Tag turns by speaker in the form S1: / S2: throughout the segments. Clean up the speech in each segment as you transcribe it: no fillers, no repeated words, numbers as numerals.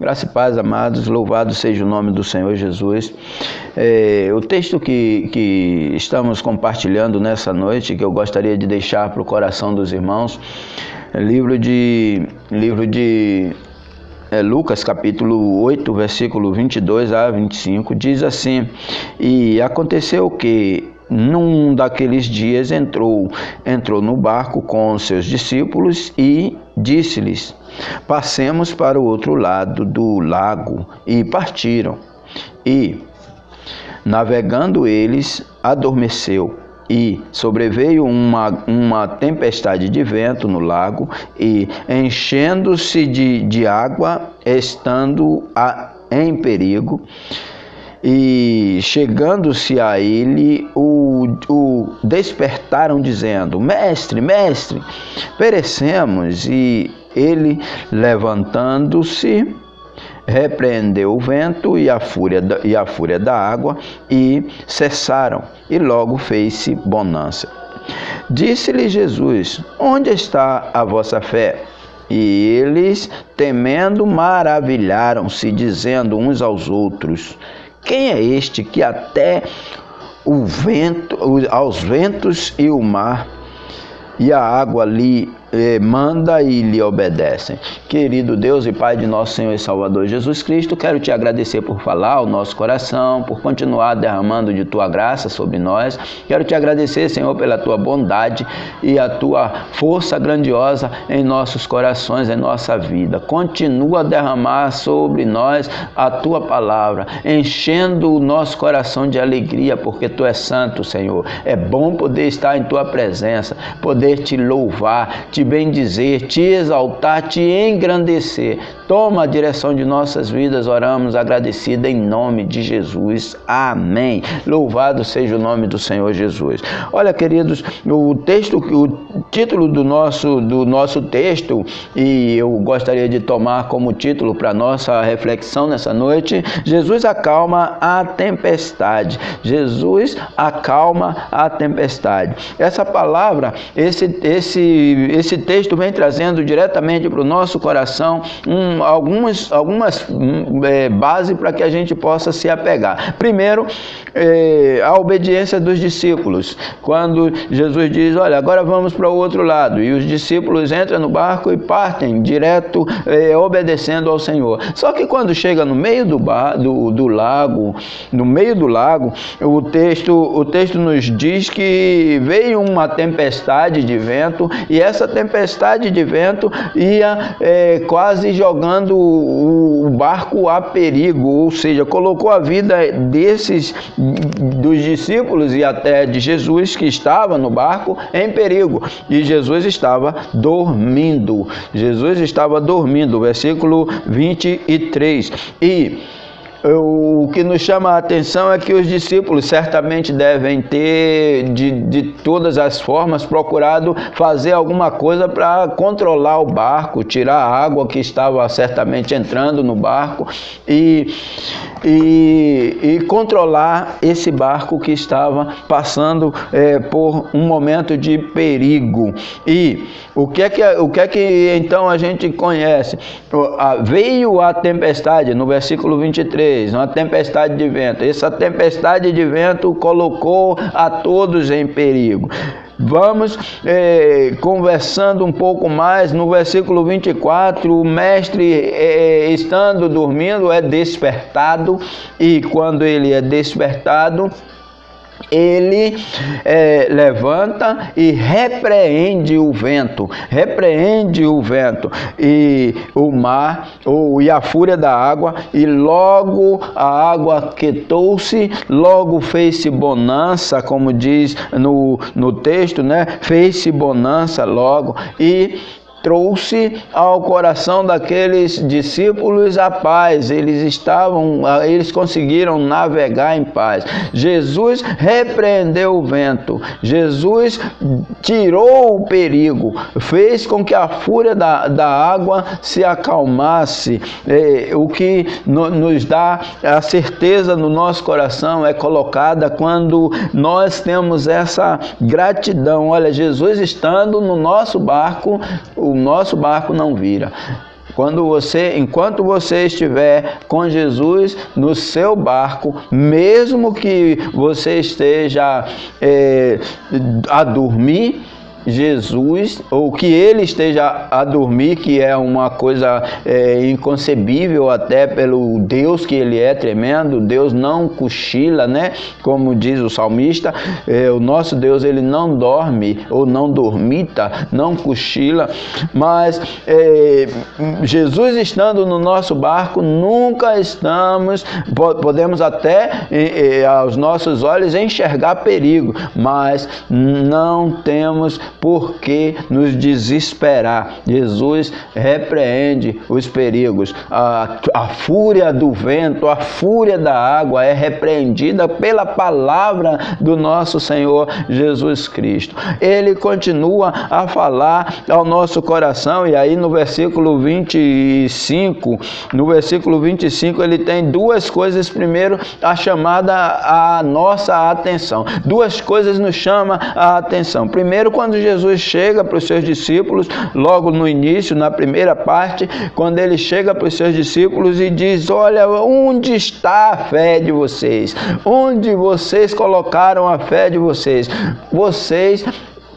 S1: Graça e paz, amados, louvado seja o nome do Senhor Jesus. O texto que estamos compartilhando nessa noite, que eu gostaria de deixar para o coração dos irmãos, livro de Lucas, capítulo 8, versículo 22 a 25, diz assim: E aconteceu que num daqueles dias entrou no barco com os seus discípulos e disse-lhes: Passemos para o outro lado do lago. E partiram. E, navegando eles, adormeceu. E sobreveio uma tempestade de vento no lago, e enchendo-se de água, estando em perigo, e chegando-se a ele, o despertaram, dizendo: Mestre, mestre, perecemos. E ele, levantando-se, repreendeu o vento e a fúria da água, e cessaram, e logo fez-se bonança. Disse-lhe Jesus: Onde está a vossa fé? E eles, temendo, maravilharam-se, dizendo uns aos outros: Quem é este que até aos ventos e o mar e a água lhe manda e lhe obedecem? Querido Deus e Pai de nosso Senhor e Salvador Jesus Cristo, quero te agradecer por falar ao nosso coração, por continuar derramando de tua graça sobre nós. Quero te agradecer, Senhor, pela tua bondade e a tua força grandiosa em nossos corações, em nossa vida. Continua a derramar sobre nós a tua palavra, enchendo o nosso coração de alegria, porque tu és santo, Senhor. É bom poder estar em tua presença, poder te louvar, te bendizer, te exaltar, te engrandecer. Toma a direção de nossas vidas, oramos agradecida em nome de Jesus. Amém. Louvado seja o nome do Senhor Jesus. Olha, queridos, o título do nosso texto, e eu gostaria de tomar como título para nossa reflexão nessa noite: Jesus acalma a tempestade. Jesus acalma a tempestade. Essa palavra, esse texto vem trazendo diretamente para o nosso coração algumas bases para que a gente possa se apegar. Primeiro, a obediência dos discípulos. Quando Jesus diz: olha, agora vamos para o outro lado, e os discípulos entram no barco e partem direto, obedecendo ao Senhor. Só que quando chega no meio do lago, o texto nos diz que veio uma tempestade de vento, e essa tempestade de vento ia quase jogando o barco a perigo, ou seja, colocou a vida dos discípulos e até de Jesus, que estava no barco, em perigo. E Jesus estava dormindo. Versículo 23. O que nos chama a atenção é que os discípulos certamente devem ter, de todas as formas, procurado fazer alguma coisa para controlar o barco, tirar a água que estava certamente entrando no barco e controlar esse barco que estava passando por um momento de perigo. E o que é que então a gente conhece? Veio a tempestade, no versículo 23, uma tempestade de vento. Essa tempestade de vento colocou a todos em perigo. Vamos conversando um pouco mais. No versículo 24, o mestre, estando dormindo, é despertado, e quando ele é despertado, ele levanta e repreende o vento, e o mar, e a fúria da água, e logo a água aquietou-se, logo fez-se bonança, como diz no texto, né? Fez-se bonança logo, e trouxe ao coração daqueles discípulos a paz. Eles conseguiram navegar em paz. Jesus repreendeu o vento. Jesus tirou o perigo. Fez com que a fúria da água se acalmasse. O que nos dá a certeza no nosso coração é colocada quando nós temos essa gratidão. Olha, Jesus estando no nosso barco, o nosso barco não vira. Enquanto você estiver com Jesus no seu barco, mesmo que você esteja a dormir, Jesus, ou que ele esteja a dormir, que é uma coisa inconcebível até pelo Deus que ele é tremendo. Deus não cochila, né? Como diz o salmista, o nosso Deus, ele não dorme ou não dormita, não cochila. Mas Jesus estando no nosso barco, nunca podemos até aos nossos olhos enxergar perigo, mas não temos por que nos desesperar. Jesus repreende os perigos. A fúria do vento, a fúria da água é repreendida pela palavra do nosso Senhor Jesus Cristo. Ele continua a falar ao nosso coração, e aí no versículo 25, ele tem duas coisas. Primeiro, a chamada à nossa atenção. Duas coisas nos chamam a atenção. Primeiro, quando Jesus chega para os seus discípulos, logo no início, na primeira parte, quando ele chega para os seus discípulos e diz: olha, onde está a fé de vocês? Onde vocês colocaram a fé de vocês? Vocês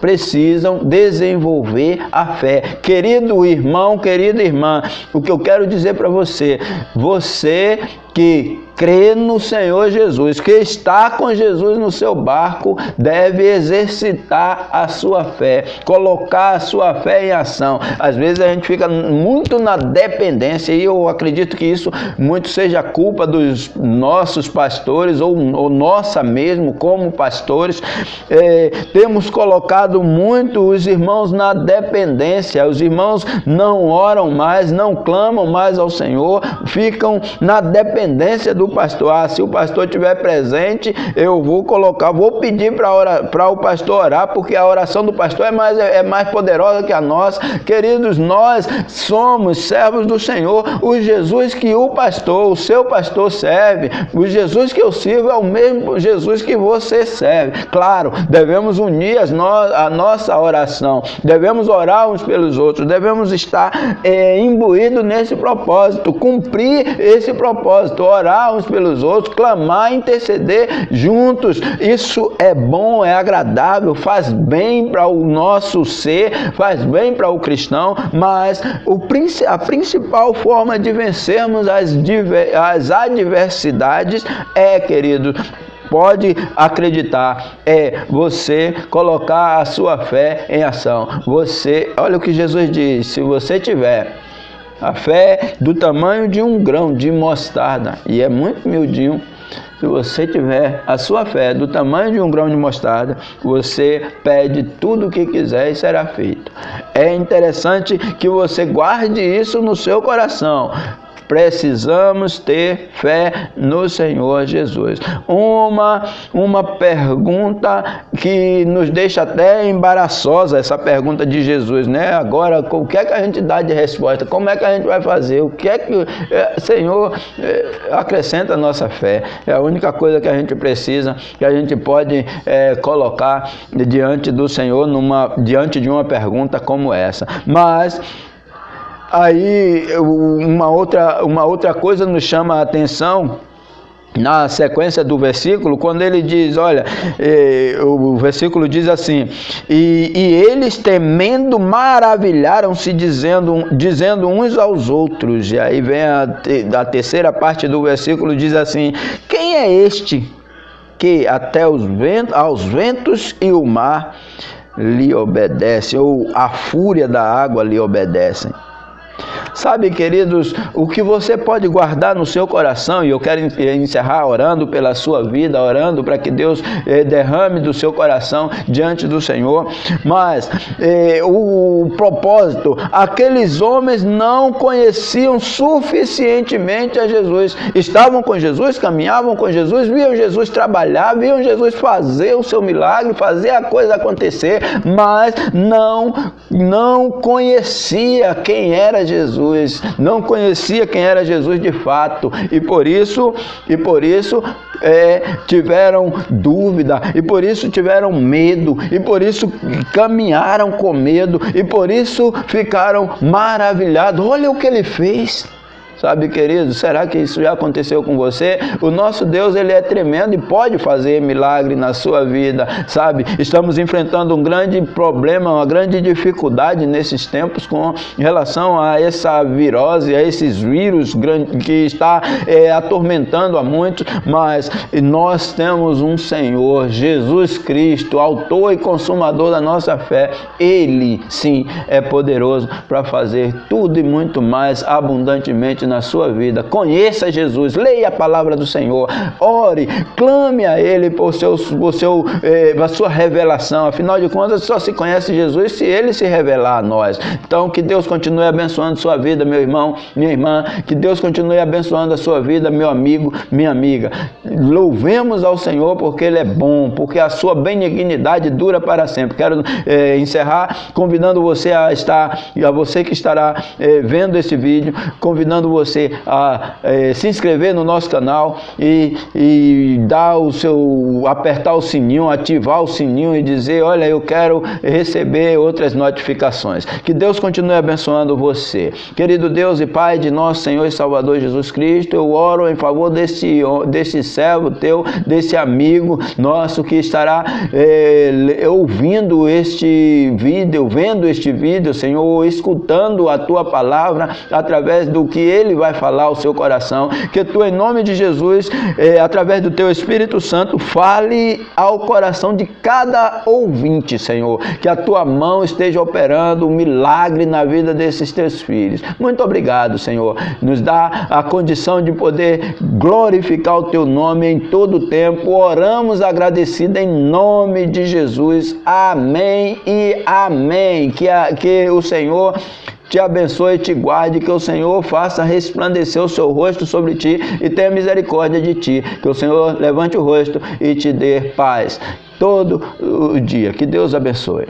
S1: precisam desenvolver a fé. Querido irmão, querida irmã, o que eu quero dizer para você, você que crê no Senhor Jesus, que está com Jesus no seu barco, deve exercitar a sua fé, colocar a sua fé em ação. Às vezes a gente fica muito na dependência, e eu acredito que isso muito seja culpa dos nossos pastores, ou nossa mesmo como pastores. Temos colocado muito os irmãos na dependência. Os irmãos não oram mais, não clamam mais ao Senhor, ficam na dependência do pastor. Se o pastor estiver presente, eu vou pedir para o pastor orar, porque a oração do pastor é mais poderosa que a nossa. Queridos, nós somos servos do Senhor. O Jesus que o seu pastor serve, o Jesus que eu sirvo é o mesmo Jesus que você serve. Claro, devemos unir a nossa oração, devemos orar uns pelos outros, devemos estar imbuídos nesse propósito, cumprir esse propósito, orar uns pelos outros, clamar, interceder juntos. Isso é bom, é agradável, faz bem para o nosso ser, faz bem para o cristão, mas a principal forma de vencermos as adversidades querido, pode acreditar, você colocar a sua fé em ação. Olha o que Jesus diz: se você tiver a fé do tamanho de um grão de mostarda, e é muito miudinho, se você tiver a sua fé do tamanho de um grão de mostarda, você pede tudo o que quiser e será feito. É interessante que você guarde isso no seu coração. Precisamos ter fé no Senhor Jesus. Uma pergunta que nos deixa até embaraçosa, essa pergunta de Jesus, né? Agora, o que é que a gente dá de resposta? Como é que a gente vai fazer? O que é que Senhor acrescenta a nossa fé? É a única coisa que a gente precisa, que a gente pode colocar diante do Senhor, diante de uma pergunta como essa. Mas aí uma outra coisa nos chama a atenção na sequência do versículo, quando ele diz, olha, o versículo diz assim: e eles temendo maravilharam-se, dizendo uns aos outros. E aí vem a terceira parte do versículo, diz assim: quem é este que até aos ventos e o mar lhe obedecem, ou a fúria da água lhe obedecem? Sabe, queridos, o que você pode guardar no seu coração, e eu quero encerrar orando pela sua vida, orando para que Deus derrame do seu coração diante do Senhor, mas o propósito, aqueles homens não conheciam suficientemente a Jesus, estavam com Jesus, caminhavam com Jesus, viam Jesus trabalhar, viam Jesus fazer o seu milagre, fazer a coisa acontecer, mas não conhecia quem era Jesus. Jesus, não conhecia quem era Jesus de fato, e por isso tiveram dúvida, e por isso tiveram medo, e por isso caminharam com medo, e por isso ficaram maravilhados. Olha o que ele fez. Sabe, querido, será que isso já aconteceu com você? O nosso Deus, ele é tremendo e pode fazer milagre na sua vida, sabe? Estamos enfrentando um grande problema, uma grande dificuldade nesses tempos com relação a essa virose, a esses vírus que está atormentando a muitos, mas nós temos um Senhor, Jesus Cristo, autor e consumador da nossa fé. Ele, sim, é poderoso para fazer tudo e muito mais abundantemente na sua vida. Conheça Jesus, leia a palavra do Senhor, ore, clame a Ele por a sua revelação. Afinal de contas, só se conhece Jesus se Ele se revelar a nós. Então, que Deus continue abençoando sua vida, meu irmão, minha irmã, que Deus continue abençoando a sua vida, meu amigo, minha amiga. Louvemos ao Senhor porque Ele é bom, porque a sua benignidade dura para sempre. Quero encerrar convidando você a você que estará vendo esse vídeo, convidando você a se inscrever no nosso canal e apertar o sininho, ativar o sininho e dizer: olha, eu quero receber outras notificações. Que Deus continue abençoando você. Querido Deus e Pai de nosso Senhor e Salvador Jesus Cristo, eu oro em favor desse servo teu, desse amigo nosso que estará ouvindo este vídeo, vendo este vídeo, Senhor, escutando a tua palavra através do que ele vai falar ao seu coração. Que tu, em nome de Jesus, através do teu Espírito Santo, fale ao coração de cada ouvinte, Senhor. Que a tua mão esteja operando um milagre na vida desses teus filhos. Muito obrigado, Senhor. Nos dá a condição de poder glorificar o teu nome em todo o tempo. Oramos agradecido em nome de Jesus. Amém e amém. Que o Senhor te abençoe e te guarde, que o Senhor faça resplandecer o seu rosto sobre ti e tenha misericórdia de ti, que o Senhor levante o rosto e te dê paz todo o dia. Que Deus abençoe.